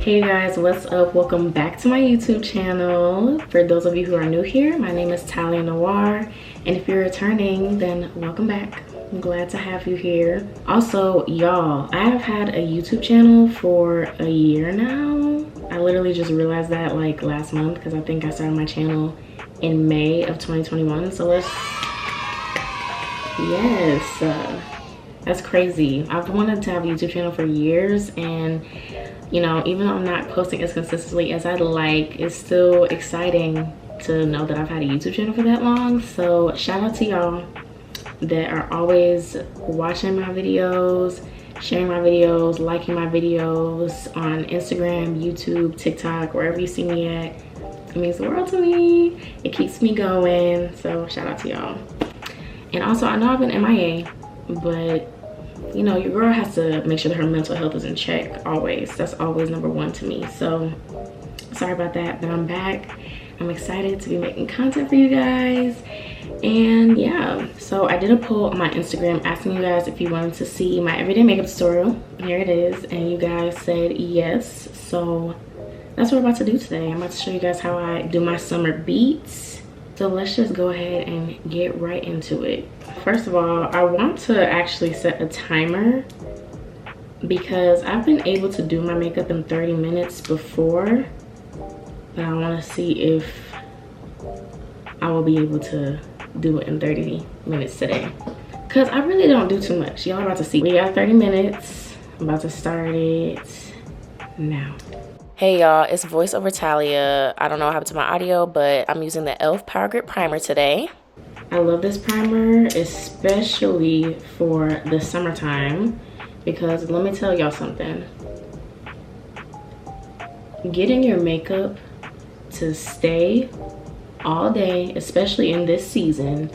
Hey you guys, what's up? Welcome back to my YouTube channel. For those of you who are new here, my name is Taliah Noir, and if you're returning, then welcome back. I'm glad to have you here. Also, y'all, I have had a YouTube channel for a year now. I literally just realized that like last month because I think I started my channel in May of 2021. So that's crazy. I've wanted to have a YouTube channel for years, and you know, even though I'm not posting as consistently as I'd like, it's still exciting to know that I've had a YouTube channel for that long. So shout out to y'all that are always watching my videos, sharing my videos, liking my videos on Instagram, YouTube, TikTok, wherever you see me at. It means the world to me. It keeps me going. So shout out to y'all. And also, I know I've been MIA, but you know, your girl has to make sure that her mental health is in check always. That's always number one to me. So sorry about that, but I'm back. I'm excited to be making content for you guys. And yeah, so I did a poll on my Instagram asking you guys if you wanted to see my everyday makeup tutorial. Here it is, and you guys said yes. So that's what we're about to do today. I'm about to show you guys how I do my summer beats. So let's just go ahead and get right into it. First of all, I want to actually set a timer because I've been able to do my makeup in 30 minutes before, but I want to see if I will be able to do it in 30 minutes today, because I really don't do too much. Y'all about to see. We got 30 minutes. I'm about to start it now. Hey y'all, it's voiceover Taliah. I don't know what happened to my audio, but I'm using the e.l.f. Power Grip Primer today. I love this primer, especially for the summertime, because let me tell y'all something. Getting your makeup to stay all day, especially in this season,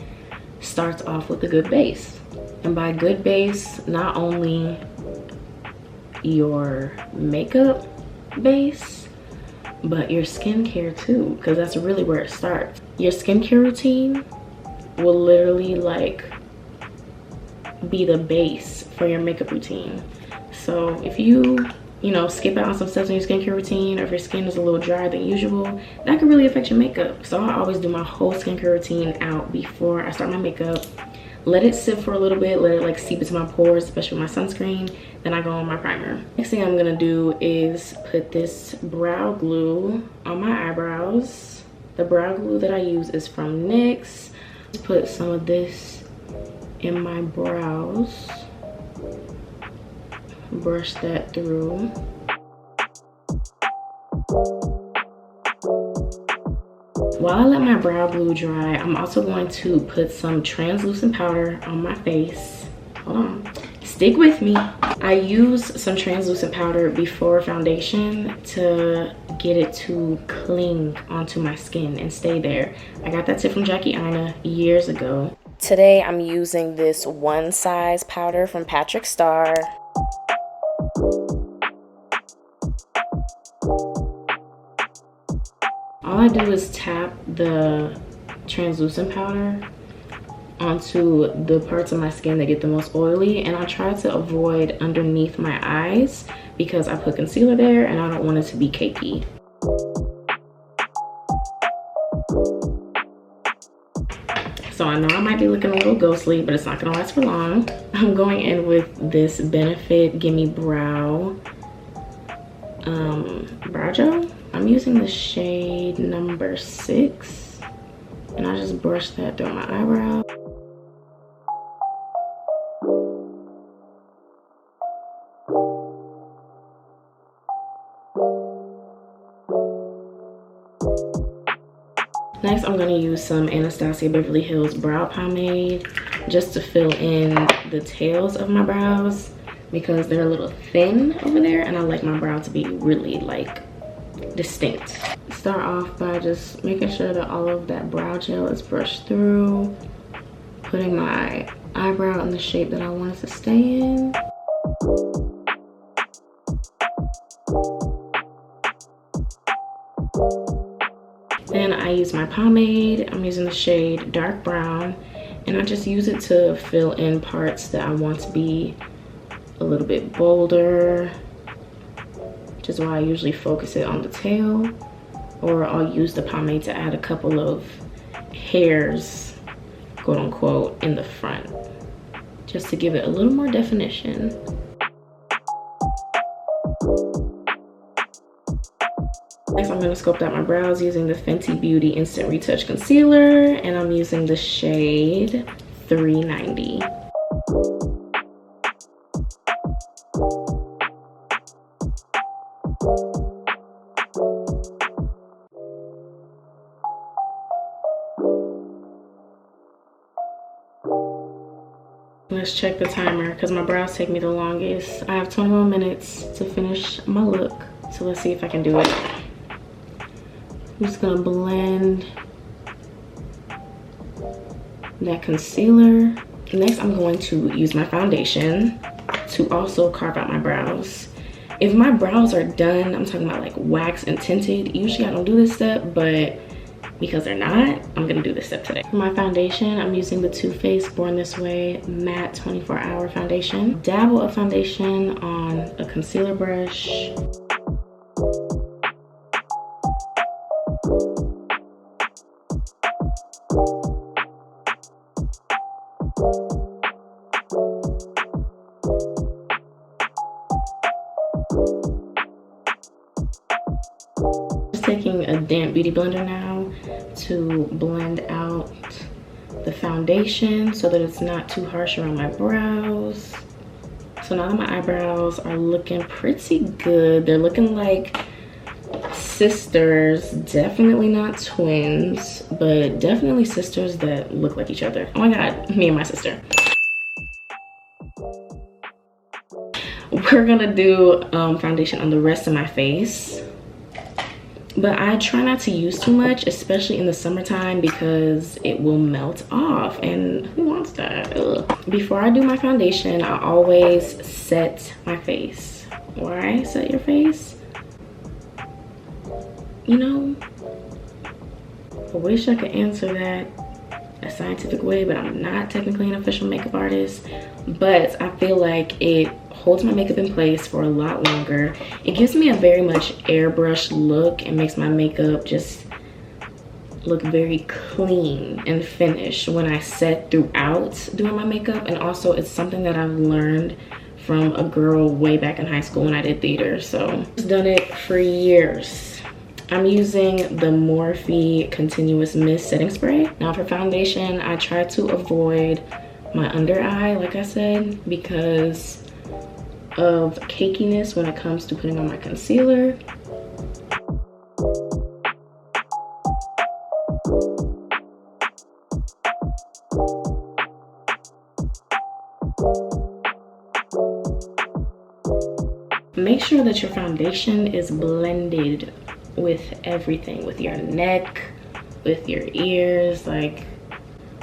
starts off with a good base. And by good base, not only your makeup base, but your skincare too, because that's really where it starts. Your skincare routine will literally like be the base for your makeup routine. So if you know, skip out on some steps in your skincare routine, or if your skin is a little drier than usual, that could really affect your makeup. So I always do my whole skincare routine out before I start my makeup. Let it sit for a little bit, let it like seep into my pores, especially with my sunscreen. Then I go on my primer. Next thing I'm gonna do is put this brow glue on my eyebrows. The brow glue that I use is from NYX. Put some of this in my brows. Brush that through. While I let my brow glue dry, I'm also going to put some translucent powder on my face. Hold on, stick with me. I use some translucent powder before foundation to get it to cling onto my skin and stay there. I got that tip from Jackie Aina years ago. Today I'm using this One Size powder from Patrick Starr. All I do is tap the translucent powder onto the parts of my skin that get the most oily, and I try to avoid underneath my eyes because I put concealer there and I don't want it to be cakey. So I know I might be looking a little ghostly, but it's not gonna last for long. I'm going in with this Benefit Gimme Brow brow gel. I'm using the shade number 6, and I just brush that through my eyebrow. Next, I'm going to use some Anastasia Beverly Hills brow pomade just to fill in the tails of my brows because they're a little thin over there, and I like my brow to be really like distinct. Start off by just making sure that all of that brow gel is brushed through, putting my eyebrow in the shape that I want it to stay in. Then I use my pomade. I'm using the shade Dark Brown, and I just use it to fill in parts that I want to be a little bit bolder, which is why I usually focus it on the tail, or I'll use the pomade to add a couple of hairs, quote unquote, in the front, just to give it a little more definition. Next, I'm going to sculpt out my brows using the Fenty Beauty Instant Retouch Concealer, and I'm using the shade 390. Let's check the timer because my brows take me the longest. I have 21 minutes to finish my look, so let's see if I can do it. I'm just gonna blend that concealer. Next, I'm going to use my foundation to also carve out my brows. If my brows are done, I'm talking about like wax and tinted, usually I don't do this step, but because they're not, I'm gonna do this step today. For my foundation, I'm using the Too Faced Born This Way Matte 24-Hour Foundation. Dabble of foundation on a concealer brush. Taking a damp beauty blender now to blend out the foundation so that it's not too harsh around my brows. So now that my eyebrows are looking pretty good, they're looking like sisters, definitely not twins, but definitely sisters that look like each other. Oh my god, me and my sister. We're gonna do foundation on the rest of my face. But I try not to use too much, especially in the summertime, because it will melt off, and who wants that? Ugh. Before I do my foundation, I always set my face. Why set your face? You know, I wish I could answer that a scientific way, but I'm not technically an official makeup artist. But I feel like it holds my makeup in place for a lot longer. It gives me a very much airbrush look and makes my makeup just look very clean and finished when I set throughout doing my makeup. And also it's something that I've learned from a girl way back in high school when I did theater. So I've done it for years. I'm using the Morphe Continuous Mist Setting Spray. Now for foundation, I try to avoid my under eye, like I said, because of cakiness when it comes to putting on my concealer. Make sure that your foundation is blended with everything, with your neck, with your ears. Like,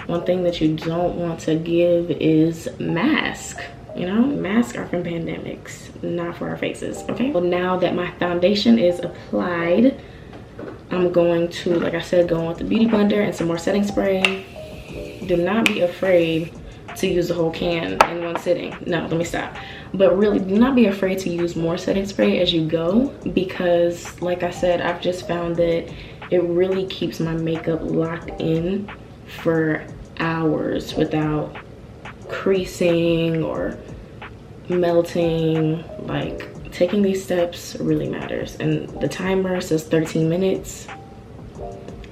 one thing that you don't want to give is mask. You know, masks are from pandemics, not for our faces, okay? Well, now that my foundation is applied, I'm going to, like I said, go on with the beauty blender and some more setting spray. Do not be afraid to use the whole can in one sitting. No, let me stop. But really, do not be afraid to use more setting spray as you go, because like I said, I've just found that it really keeps my makeup locked in for hours without creasing or melting. Like, taking these steps really matters. And the timer says 13 minutes.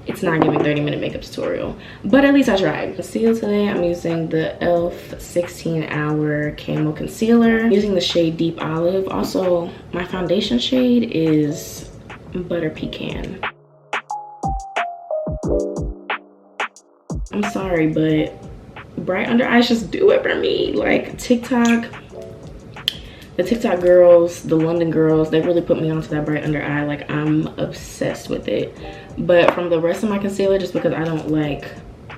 It's not giving 30-minute makeup tutorial, but at least I tried. Conceal today, I'm using the e.l.f. 16-hour Camo Concealer, using the shade Deep Olive. Also, my foundation shade is Butter Pecan. I'm sorry, but bright under eyes just do it for me. Like, the TikTok girls, the London girls, they really put me onto that bright under eye. Like, I'm obsessed with it. But from the rest of my concealer, just because I don't like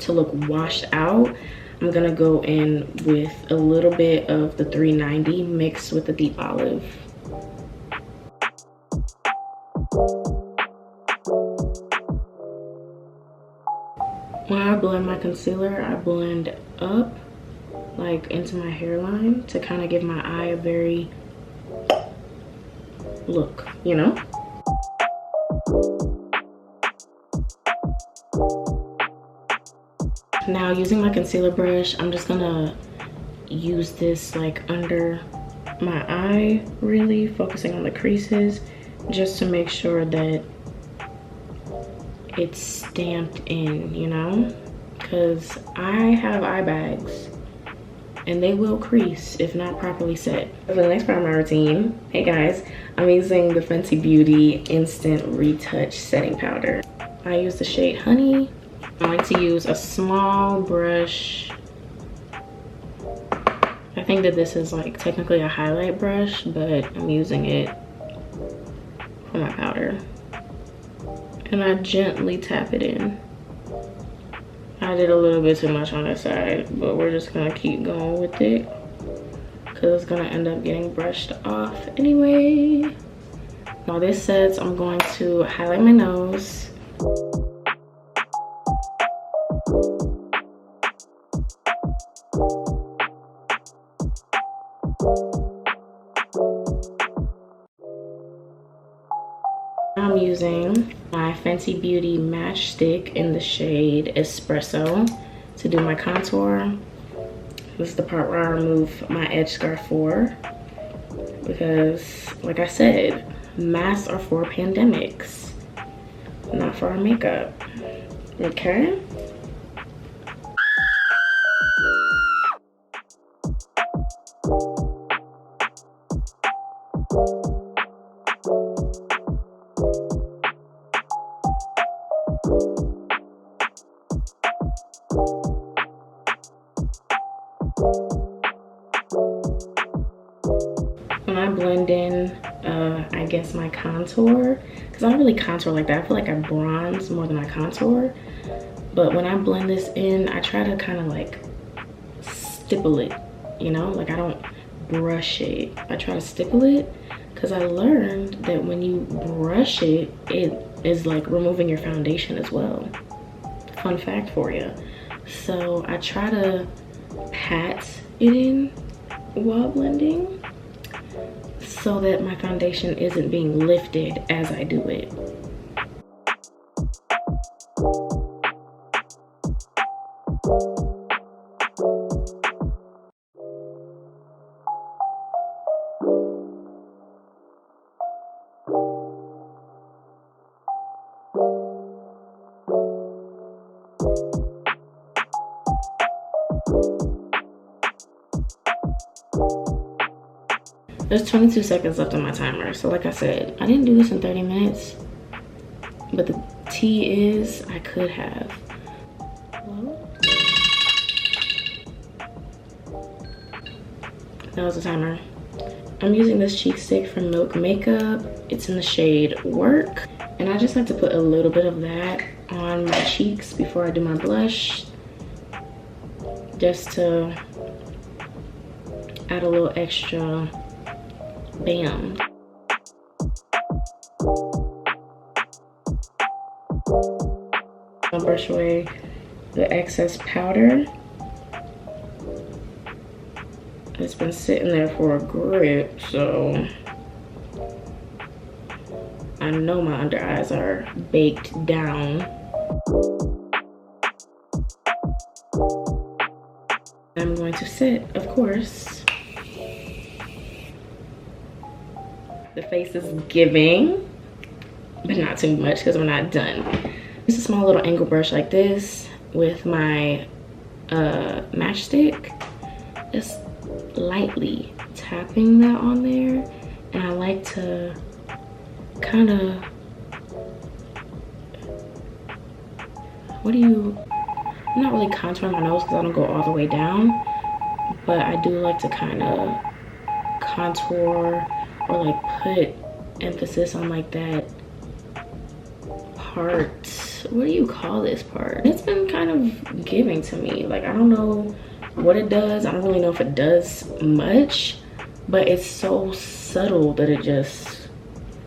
to look washed out, I'm gonna go in with a little bit of the 390 mixed with the Deep Olive. When I blend my concealer, I blend up, like, into my hairline to kind of give my eye a very look, you know? Now using my concealer brush, I'm just gonna use this like under my eye, really focusing on the creases, just to make sure that it's stamped in, you know? Because I have eye bags and they will crease if not properly set. For the next part of my routine, hey guys, I'm using the Fenty Beauty Instant Retouch Setting Powder. I use the shade Honey. I'm going to use a small brush. I think that this is like technically a highlight brush, but I'm using it for my powder. And I gently tap it in. I did a little bit too much on this side, but we're just gonna keep going with it because it's gonna end up getting brushed off anyway. While this sets, I'm going to highlight my nose. I'm using my Fenty Beauty Matchstick in the shade Espresso to do my contour. This is the part where I remove my edge scarf for, because like I said, masks are for pandemics, not for our makeup. Okay. When I blend in, I guess my contour, because I don't really contour like that. I feel like I bronze more than I contour. But when I blend this in, I try to kind of like stipple it, you know? Like I don't brush it. I try to stipple it because I learned that when you brush it, it is like removing your foundation as well. Fun fact for you. So I try to pat it in while blending so that my foundation isn't being lifted as I do it. There's 22 seconds left on my timer. So like I said, I didn't do this in 30 minutes, but the tea is I could have. Hello? That was the timer. I'm using this cheek stick from Milk Makeup. It's in the shade Work. And I just like to put a little bit of that on my cheeks before I do my blush, just to add a little extra bam. I'll brush away the excess powder. It's been sitting there for a grip, so I know my under eyes are baked down. I'm going to set, of course. The face is giving, but not too much because we're not done. Just a small little angle brush like this with my matchstick. Just lightly tapping that on there. And I like to kind of, I'm not really contouring my nose because I don't go all the way down, but I do like to kind of contour or like put emphasis on like that part. What do you call this part? It's been kind of giving to me. Like, I don't know what it does. I don't really know if it does much, but it's so subtle that it just,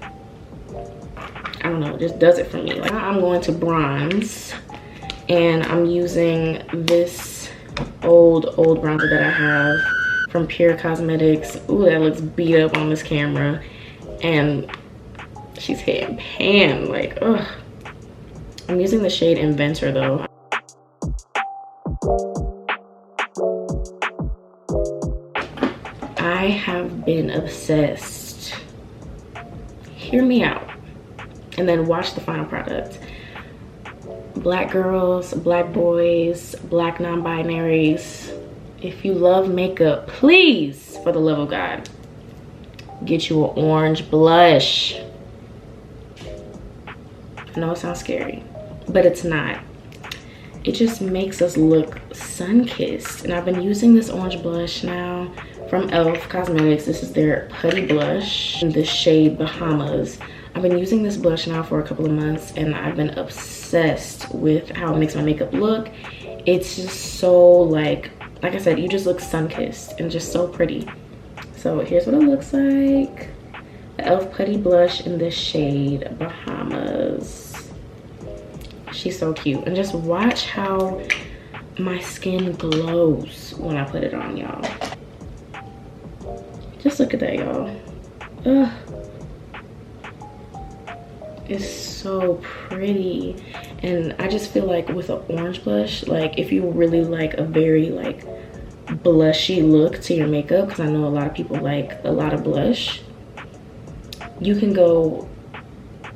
I don't know, it just does it for me. Like, I'm going to bronze, and I'm using this old bronzer that I have from Pure Cosmetics. Ooh, that looks beat up on this camera. and she's hitting pan, like, ugh. I'm using the shade Inventor though. I have been obsessed. Hear me out and then watch the final product. Black girls, black boys, black non-binaries, if you love makeup, please, for the love of God, get you an orange blush. I know it sounds scary, but it's not. It just makes us look sun-kissed. And I've been using this orange blush now from e.l.f. Cosmetics. This is their putty blush in the shade Bahamas. I've been using this blush now for a couple of months, and I've been obsessed with how it makes my makeup look. It's just so, like I said, you just look sun-kissed and just so pretty. So here's what it looks like. The e.l.f. putty blush in the shade Bahamas. She's so cute. And just watch how my skin glows when I put it on, y'all. Just look at that, y'all. Ugh. It's so pretty. And I just feel like with an orange blush, like if you really like a very like blushy look to your makeup, because I know a lot of people like a lot of blush, you can go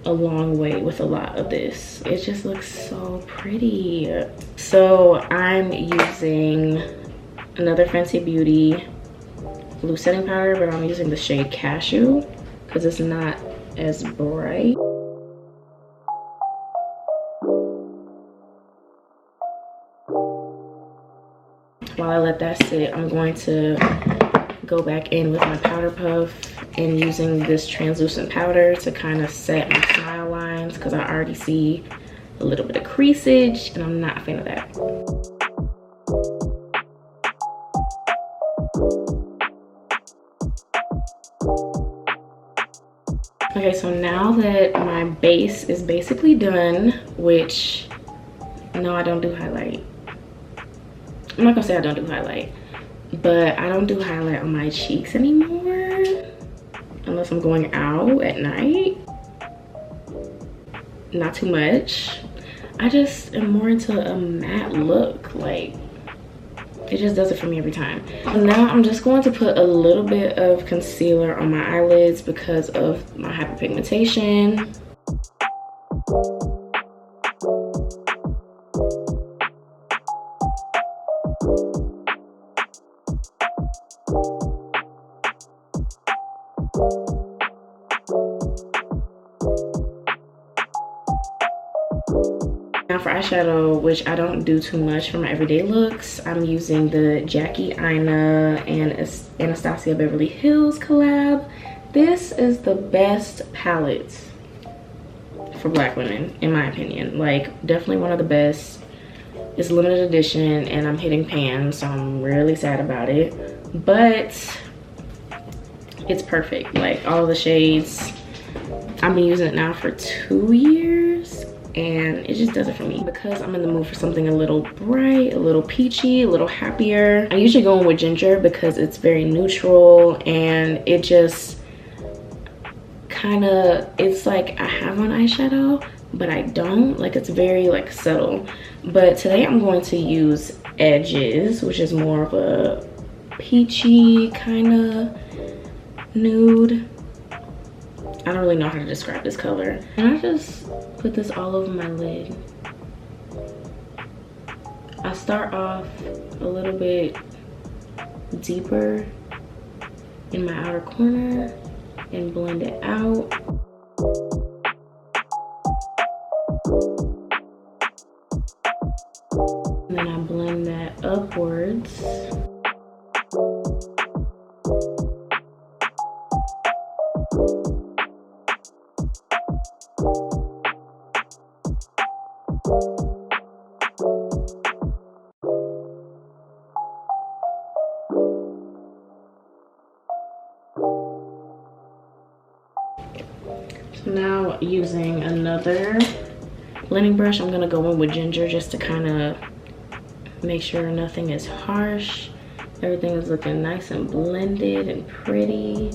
a long way with a lot of this. It just looks so pretty. So I'm using another Fenty Beauty blue setting powder, but I'm using the shade Cashew because it's not as bright. While I let that sit, I'm going to go back in with my powder puff and using this translucent powder to kind of set my smile lines, because I already see a little bit of creasage and I'm not a fan of that. Okay, so now that my base is basically done, which, no, I don't do highlight. I'm not gonna say I don't do highlight, but I don't do highlight on my cheeks anymore unless I'm going out at night. Not too much. I just am more into a matte look. Like, it just does it for me every time. And now I'm just going to put a little bit of concealer on my eyelids because of my hyperpigmentation. Now for eyeshadow, which I don't do too much for my everyday looks, I'm using the Jackie Aina and Anastasia Beverly Hills collab. This is the best palette for black women, in my opinion. Like, definitely one of the best. It's limited edition and I'm hitting pan, so I'm really sad about it. But it's perfect. Like, all the shades. I've been using it now for 2 years. And it just does it for me because I'm in the mood for something a little bright, a little peachy, a little happier. I usually go in with ginger because it's very neutral and it just kind of, it's like I have on eyeshadow, but I don't. Like, it's very like subtle. But today I'm going to use Edges, which is more of a peachy kind of nude. I don't really know how to describe this color. And I just put this all over my lid. I start off a little bit deeper in my outer corner and blend it out. And then I blend that upwards. So now using another blending brush, I'm gonna go in with ginger just to kind of make sure nothing is harsh. Everything is looking nice and blended and pretty.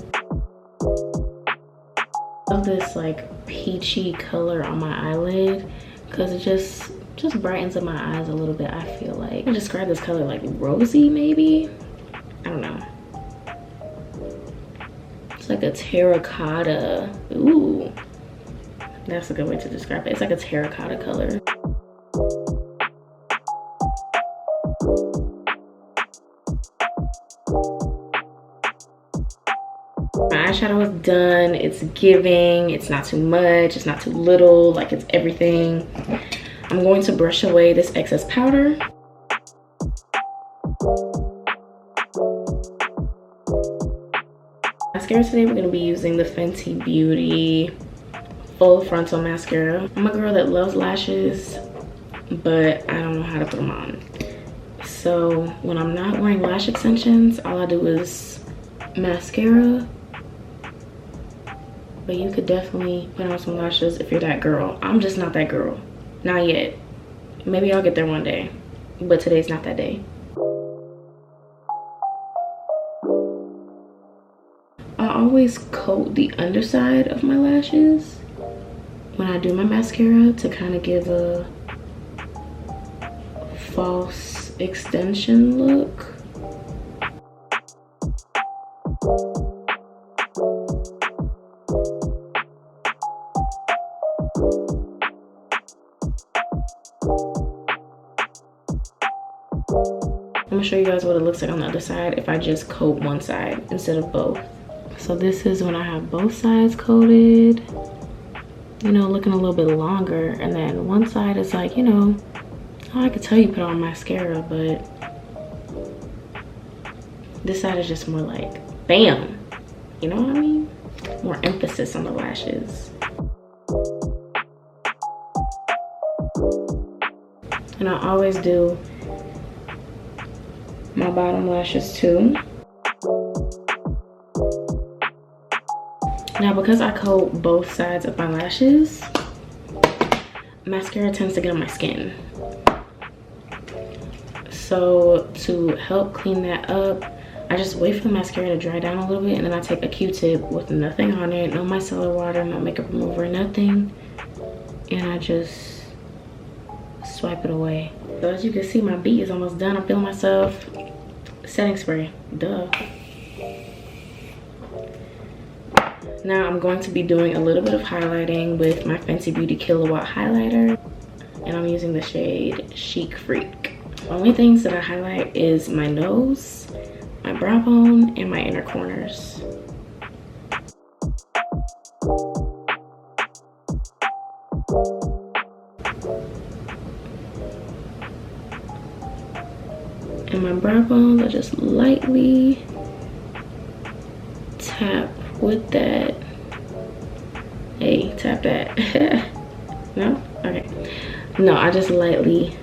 love this like peachy color on my eyelid because it just brightens up my eyes a little bit. I feel like I can describe this color like rosy, maybe. I don't know. It's like a terracotta. Ooh, that's a good way to describe it. It's like a terracotta color. My eyeshadow is done. It's giving. It's not too much. It's not too little. Like, it's everything. I'm going to brush away this excess powder. Mascara today, we're going to be using the Fenty Beauty Full Frontal Mascara. I'm a girl that loves lashes, but I don't know how to put them on. So when I'm not wearing lash extensions, all I do is mascara. But you could definitely put on some lashes if you're that girl. I'm just not that girl. Not yet. Maybe I'll get there one day, but today's not that day. I always coat the underside of my lashes when I do my mascara to kind of give a false extension look. I'm gonna show you guys what it looks like on the other side if I just coat one side instead of both. So this is when I have both sides coated, you know, looking a little bit longer, and then one side is like, you know, oh, I could tell you put on mascara, but this side is just more like bam, you know what I mean? More emphasis on the lashes. And I always do my bottom lashes too. Now, because I coat both sides of my lashes, mascara tends to get on my skin. So to help clean that up, I just wait for the mascara to dry down a little bit, and then I take a Q-tip with nothing on it, no micellar water, no makeup remover, nothing, and I just swipe it away. So as you can see, my beat is almost done. I'm feeling myself. Setting spray, duh. Now I'm going to be doing a little bit of highlighting with my Fenty Beauty Kilowatt highlighter, and I'm using the shade Chic Freak. The only things that I highlight is my nose, my brow bone, and my inner corners. And my brow bones, I just lightly tap with that. Hey, tap that. No? Okay. No, I just lightly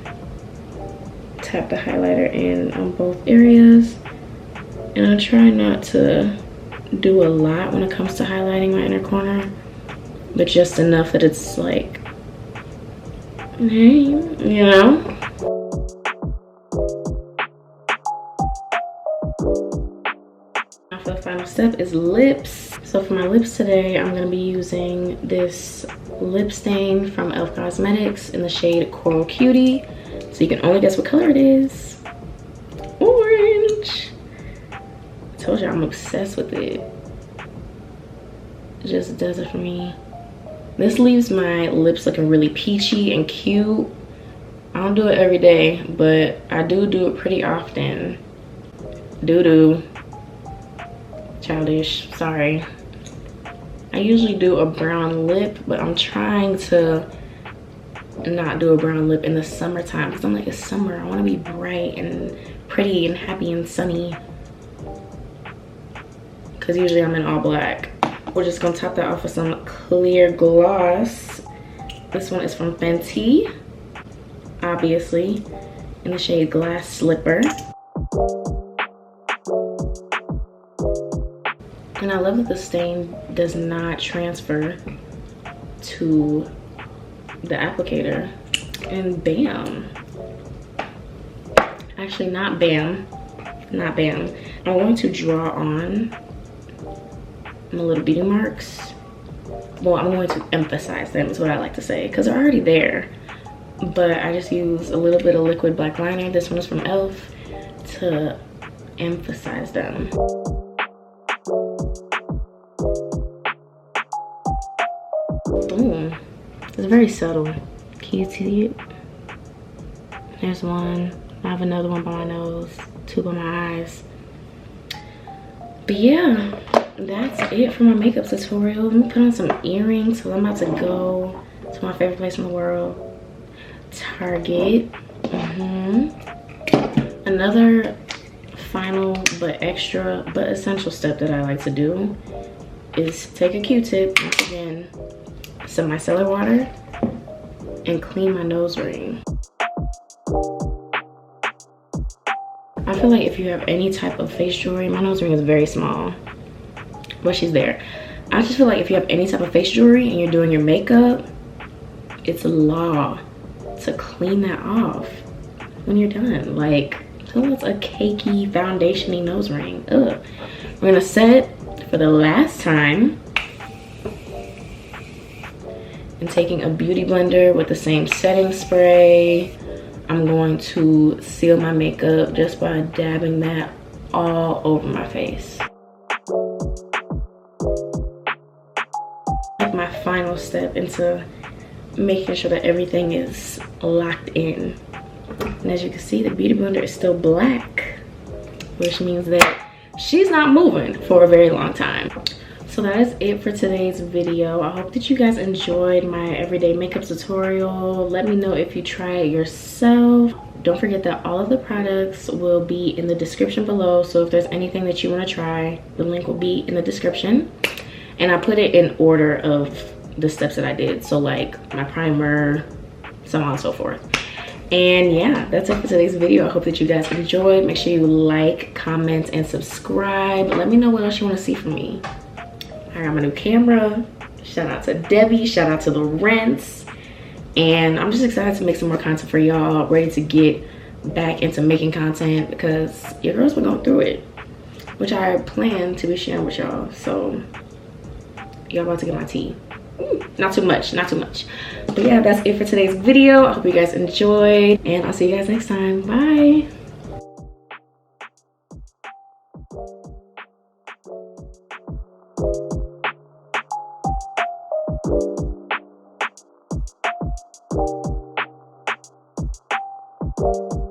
tap the highlighter in on both areas. And I try not to do a lot when it comes to highlighting my inner corner, but just enough that it's like, hey, you know? Now for the final step is lips. So for my lips today, I'm gonna be using this lip stain from e.l.f. Cosmetics in the shade Coral Cutie. So you can only guess what color it is. Orange. I told you I'm obsessed with it. It just does it for me. This leaves my lips looking really peachy and cute. I don't do it every day, but I do it pretty often. Doo-doo. Childish, sorry. I usually do a brown lip, but I'm trying to not do a brown lip in the summertime because I'm like, it's summer. I want to be bright and pretty and happy and sunny. Because usually I'm in all black. We're just going to top that off with some clear gloss. This one is from Vanity, obviously, in the shade Glass Slipper. And I love that the stain does not transfer to the applicator. And bam. Actually, not bam. Not bam. I'm going to draw on my little beauty marks well, I'm going to emphasize them is what I like to say, because they're already there. But I just use a little bit of liquid black liner. This one is from e.l.f. to emphasize them. Boom. It's very subtle. Can you see it? There's one. I have another one by my nose, 2 by my eyes. But yeah, that's it for my makeup tutorial. Let me put on some earrings because I'm about to go to my favorite place in the world, Target. Another final but extra but essential step that I like to do is take a Q-tip, once again, some micellar water, and clean my nose ring. I feel like if you have any type of face jewelry, my nose ring is very small, but she's there. I just feel like if you have any type of face jewelry and you're doing your makeup, it's law to clean that off when you're done. Like, who wants a cakey, foundation-y nose ring? Ugh. We're gonna set it for the last time. And taking a beauty blender with the same setting spray, I'm going to seal my makeup just by dabbing that all over my face. Like my final step into making sure that everything is locked in. And as you can see, the beauty blender is still black, which means that she's not moving for a very long time. So that is it for today's video. I hope that you guys enjoyed my everyday makeup tutorial. Let me know if you try it yourself. Don't forget that all of the products will be in the description below. So if there's anything that you want to try, the link will be in the description. And I put it in order of the steps that I did. So like my primer, so on and so forth. And yeah, that's it for today's video. I hope that you guys enjoyed. Make sure you like, comment, and subscribe. Let me know what else you want to see from me. I got my new camera. Shout out to Debbie. Shout out to the Rents. And I'm just excited to make some more content for y'all. Ready to get back into making content because your girls were going through it, which I plan to be sharing with y'all. So y'all about to get my tea. Not too much, not too much. But yeah, that's it for today's video. I hope you guys enjoyed, and I'll see you guys next time. Bye. Thank you.